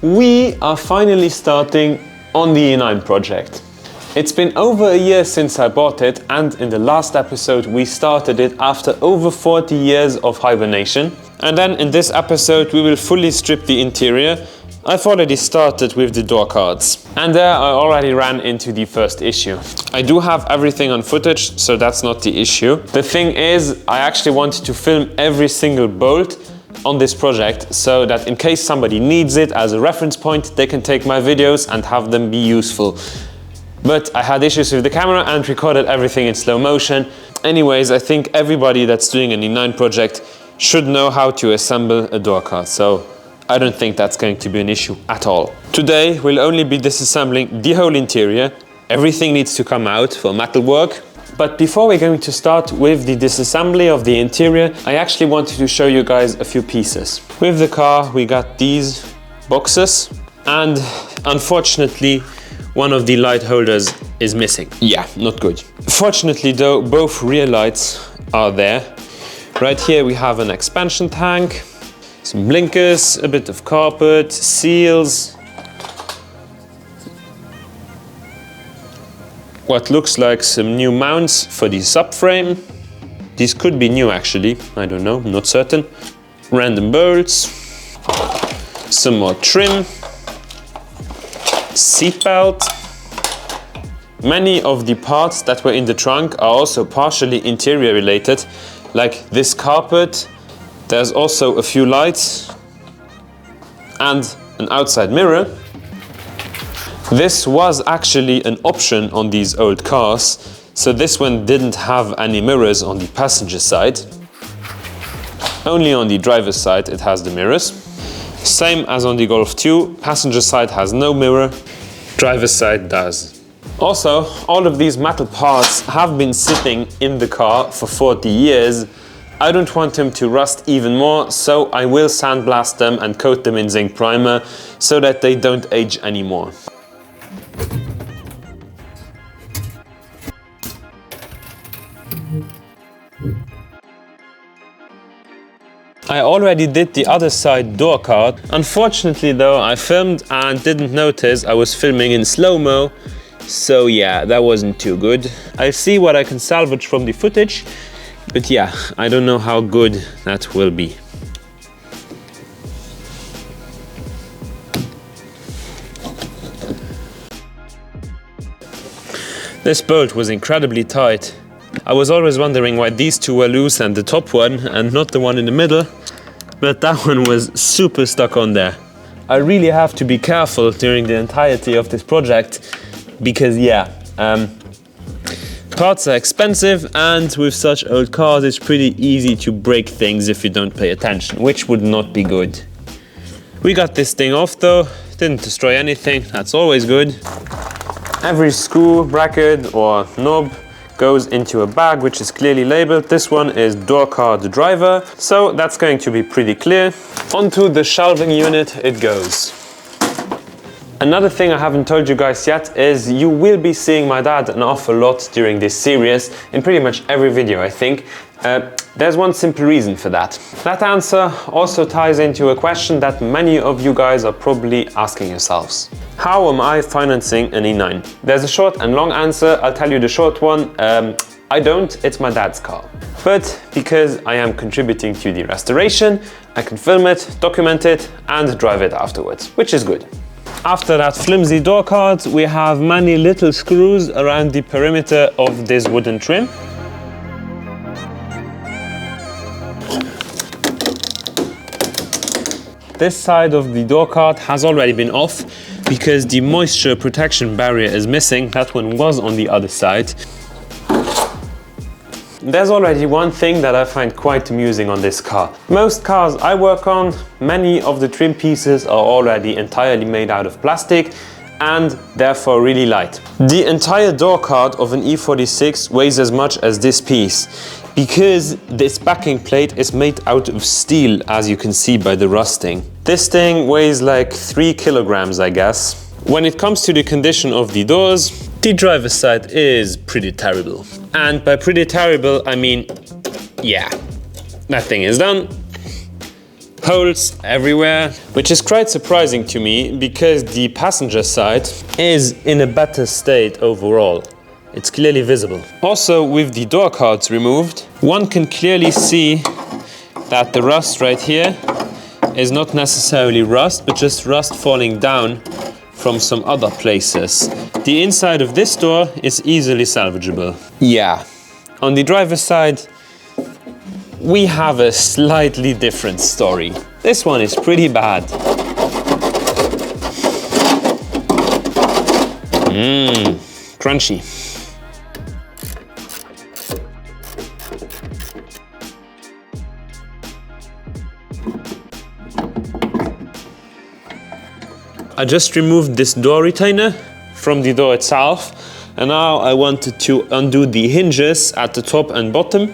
We are finally starting on the E9 project. It's been over a year since I bought it, and in the last episode we started it after over 40 years of hibernation. And then in this episode we will fully strip the interior. I've already started with the door cards. And there I already ran into the first issue. I do have everything on footage, so that's not the issue. The thing is, I actually wanted to film every single bolt on this project so that in case somebody needs it as a reference point, they can take my videos and have them be useful. But I had issues with the camera and recorded everything in slow motion. Anyways, I think everybody that's doing an E9 project should know how to assemble a door card. So I don't think that's going to be an issue at all. Today we'll only be disassembling the whole interior. Everything needs to come out for metal work. But before we're going to start with the disassembly of the interior, I actually wanted to show you guys a few pieces. With the car we got these boxes, and unfortunately one of the light holders is missing. Yeah, not good. Fortunately though, both rear lights are there. Right here we have an expansion tank, some blinkers, a bit of carpet, seals, what looks like some new mounts for the subframe. These could be new actually, I don't know, I'm not certain. Random bolts, some more trim, seat belt. Many of the parts that were in the trunk are also partially interior related, like this carpet. There's also a few lights and an outside mirror. This was actually an option on these old cars, so this one didn't have any mirrors on the passenger side. Only on the driver's side it has the mirrors. Same as on the Golf 2, passenger side has no mirror, driver's side does. Also, all of these metal parts have been sitting in the car for 40 years. I don't want them to rust even more, so I will sandblast them and coat them in zinc primer so that they don't age anymore. I already did the other side door card. Unfortunately though, I filmed and didn't notice I was filming in slow-mo. So yeah, that wasn't too good. I'll see what I can salvage from the footage. But yeah, I don't know how good that will be. This bolt was incredibly tight. I was always wondering why these two were loose and the top one and not the one in the middle, but that one was super stuck on there. I really have to be careful during the entirety of this project because yeah, parts are expensive, and with such old cars it's pretty easy to break things if you don't pay attention, which would not be good. We got this thing off though, didn't destroy anything, that's always good. Every screw, bracket or knob goes into a bag which is clearly labeled. This one is door card driver, so that's going to be pretty clear. Onto the shelving unit it goes. Another thing I haven't told you guys yet is you will be seeing my dad an awful lot during this series, in pretty much every video I think. There's one simple reason for that. That answer also ties into a question that many of you guys are probably asking yourselves. How am I financing an E9? There's a short and long answer. I'll tell you the short one. I don't, it's my dad's car. But because I am contributing to the restoration, I can film it, document it and drive it afterwards, which is good. After that flimsy door card, we have many little screws around the perimeter of this wooden trim. This side of the door card has already been off because the moisture protection barrier is missing. That one was on the other side. There's already one thing that I find quite amusing on this car. Most cars I work on, many of the trim pieces are already entirely made out of plastic and therefore really light. The entire door card of an E46 weighs as much as this piece because this backing plate is made out of steel, as you can see by the rusting. This thing weighs like 3 kilograms, I guess. When it comes to the condition of the doors, the driver's side is pretty terrible. And by pretty terrible, I mean, yeah, that thing is done. holes everywhere, which is quite surprising to me because the passenger side is in a better state overall. It's clearly visible. Also, with the door cards removed, one can clearly see that the rust right here is not necessarily rust, but just rust falling down from some other places. The inside of this door is easily salvageable. Yeah, on the driver's side, we have a slightly different story. This one is pretty bad. Crunchy. I just removed this door retainer from the door itself, and now I wanted to undo the hinges at the top and bottom,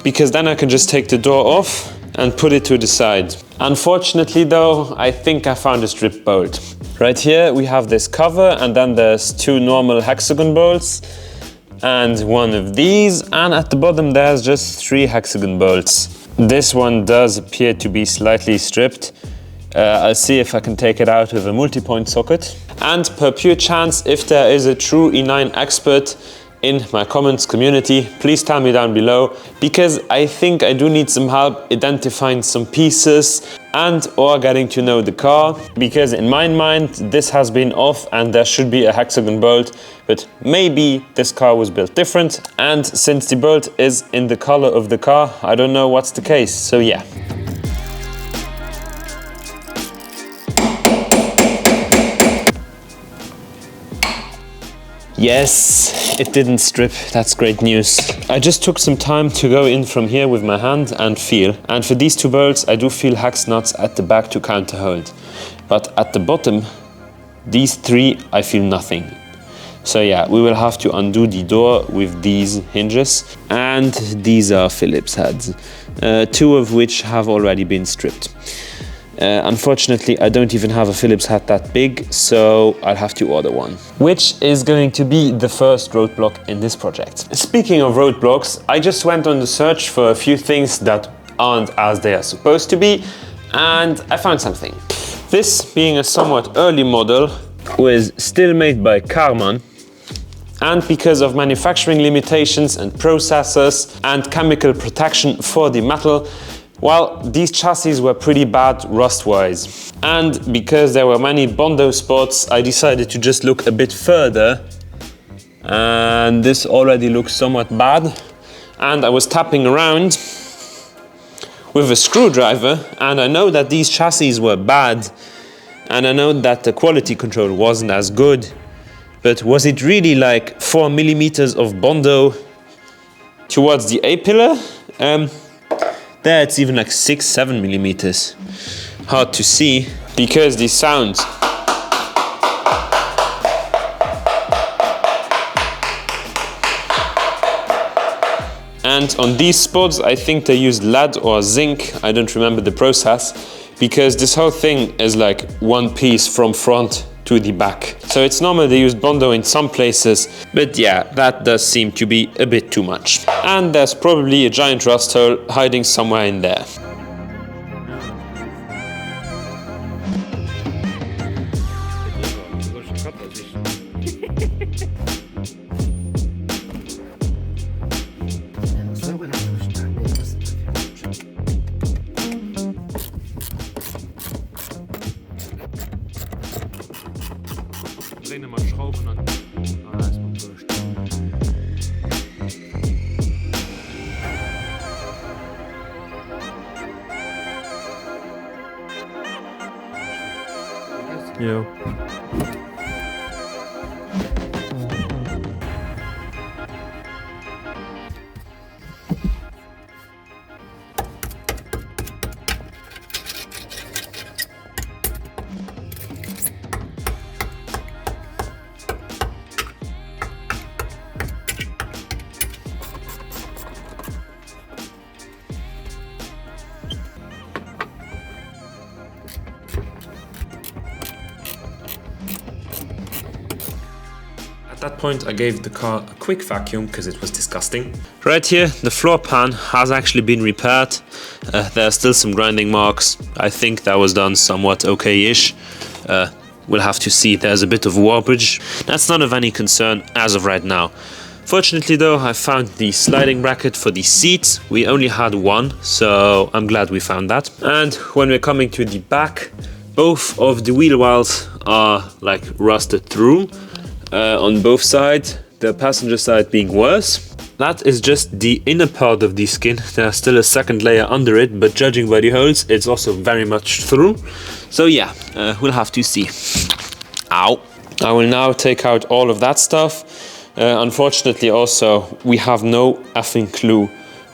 because then I can just take the door off and put it to the side. Unfortunately though, I think I found a strip bolt. Right here we have this cover, and then there's two normal hexagon bolts and one of these, and at the bottom there's just 3 hexagon bolts. This one does appear to be slightly stripped. I'll see if I can take it out with a multi-point socket. And per pure chance, if there is a true E9 expert in my comments community, please tell me down below, because I think I do need some help identifying some pieces and or getting to know the car, because in my mind this has been off and there should be a hexagon bolt, but maybe this car was built different, and since the bolt is in the color of the car, I don't know what's the case, so yeah. Yes, it didn't strip, that's great news. I just took some time to go in from here with my hand and feel. And for these 2 bolts, I do feel hex nuts at the back to counter hold. But at the bottom, these 3, I feel nothing. So yeah, we will have to undo the door with these hinges. And these are Phillips heads, 2 of which have already been stripped. Unfortunately, I don't even have a Phillips head that big, so I'll have to order one. Which is going to be the first roadblock in this project. Speaking of roadblocks, I just went on the search for a few things that aren't as they are supposed to be, and I found something. This being a somewhat early model, was still made by Karman, and because of manufacturing limitations and processes and chemical protection for the metal, well, these chassis were pretty bad rust-wise. And because there were many Bondo spots, I decided to just look a bit further. And this already looks somewhat bad. And I was tapping around with a screwdriver, and I know that these chassis were bad. And I know that the quality control wasn't as good. But was it really like 4 millimeters of Bondo towards the A-pillar? There it's even like 6-7 millimeters. Hard to see because the sound. And on these spots, I think they used lead or zinc. I don't remember the process, because this whole thing is like one piece from front to the back. So it's normal they use Bondo in some places, but yeah, that does seem to be a bit too much. And there's probably a giant rust hole hiding somewhere in there. Ja. At that point, I gave the car a quick vacuum because it was disgusting. Right here, the floor pan has actually been repaired. There are still some grinding marks. I think that was done somewhat okay-ish. We'll have to see. There's a bit of warpage. That's not of any concern as of right now. Fortunately though, I found the sliding bracket for the seats. We only had one, so I'm glad we found that. And when we're coming to the back, both of the wheel wells are like rusted through on both sides, the passenger side being worse. That is just the inner part of the skin. There's still a second layer under it, but judging by the holes, it's also very much through. So yeah, we'll have to see. Ow. I will now take out all of that stuff. Unfortunately also, we have no effing clue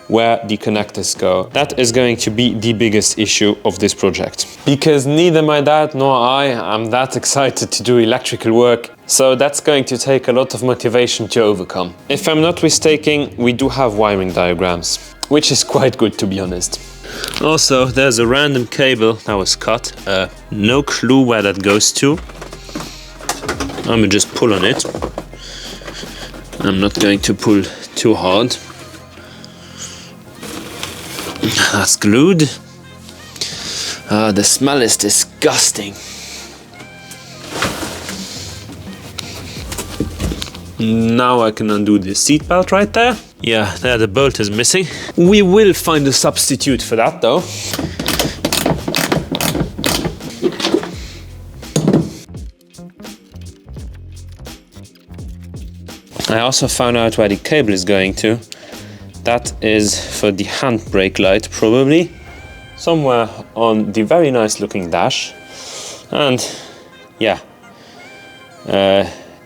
where the connectors go. That is going to be the biggest issue of this project. Because neither my dad nor I am that excited to do electrical work, so that's going to take a lot of motivation to overcome. If I'm not mistaken, we do have wiring diagrams, which is quite good to be honest. Also, there's a random cable that was cut. No clue where that goes to. I'm gonna just pull on it. I'm not going to pull too hard. That's glued. The smell is disgusting. Now I can undo the seat belt right there. Yeah, there the bolt is missing. We will find a substitute for that though. I also found out where the cable is going to. That is for the handbrake light, probably. Somewhere on the very nice looking dash. And yeah,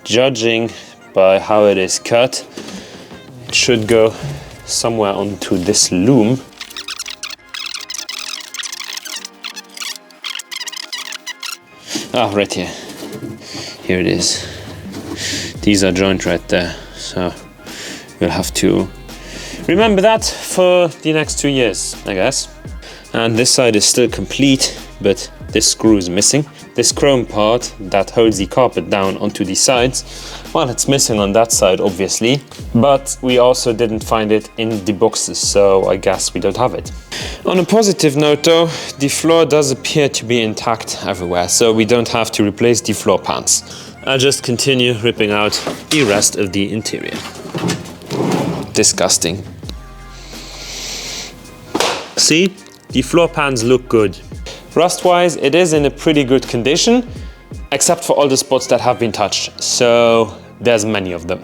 judging by how it is cut, it should go somewhere onto this loom. Ah, right here. Here it is. These are joined right there, so we'll have to remember that for the next 2 years, I guess. And this side is still complete, but this screw is missing. This chrome part that holds the carpet down onto the sides, well, it's missing on that side, obviously, but we also didn't find it in the boxes, so I guess we don't have it. On a positive note though, the floor does appear to be intact everywhere, so we don't have to replace the floor pans. I'll just continue ripping out the rest of the interior. Disgusting. See, the floor pans look good. Rust-wise, it is in a pretty good condition, except for all the spots that have been touched, so there's many of them.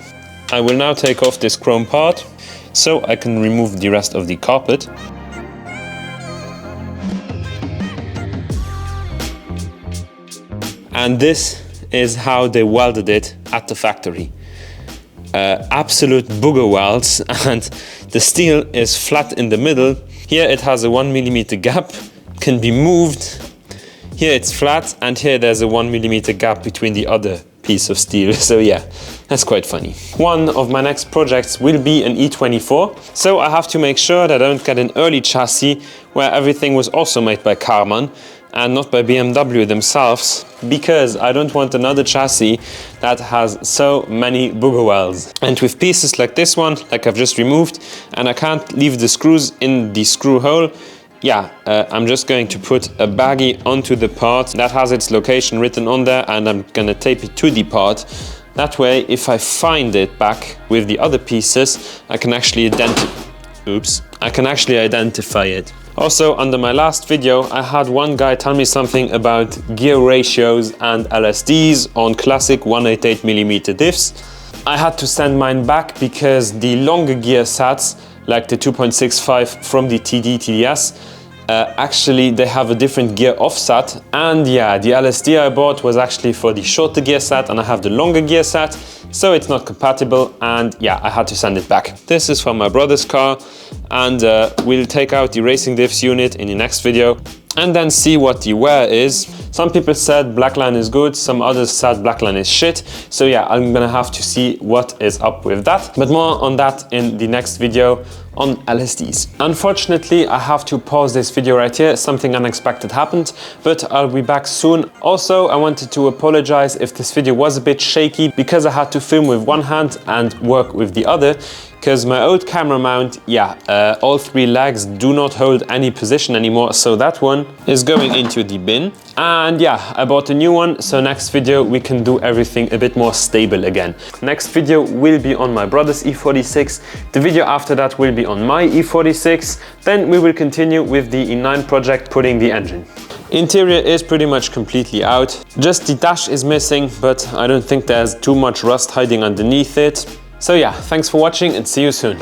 I will now take off this chrome part, so I can remove the rest of the carpet. And this is how they welded it at the factory. Absolute booger welds, and the steel is flat in the middle. Here it has a 1mm gap, can be moved. Here it's flat, and here there's a 1mm gap between the other piece of steel. So yeah, that's quite funny. One of my next projects will be an E24, so I have to make sure that I don't get an early chassis where everything was also made by Karmann and not by BMW themselves, because I don't want another chassis that has so many booger welds. And with pieces like this one, like I've just removed, and I can't leave the screws in the screw hole, yeah, I'm just going to put a baggie onto the part that has its location written on there, and I'm gonna tape it to the part. That way, if I find it back with the other pieces, I can actually identify it. Also, under my last video, I had one guy tell me something about gear ratios and LSDs on classic 188mm diffs. I had to send mine back because the longer gear sats, like the 2.65 from the TDS, actually they have a different gear offset, and yeah, the LSD I bought was actually for the shorter gear set and I have the longer gear set, so it's not compatible, and yeah, I had to send it back. This is from my brother's car, and we'll take out the racing diffs unit in the next video and then see what the wear is. Some people said Blackline is good, some others said Blackline is shit, so yeah, I'm gonna have to see what is up with that, but more on that in the next video on LSDs. Unfortunately, I have to pause this video right here. Something unexpected happened, but I'll be back soon. Also, I wanted to apologize if this video was a bit shaky because I had to film with one hand and work with the other, because my old camera mount, all 3 legs do not hold any position anymore, so that one is going into the bin. And yeah, I bought a new one, so next video we can do everything a bit more stable again. Next video will be on my brother's E46, the video after that will be on my E46, then we will continue with the E9 project, putting the engine. Interior is pretty much completely out, just the dash is missing, but I don't think there's too much rust hiding underneath it. So yeah, thanks for watching and see you soon.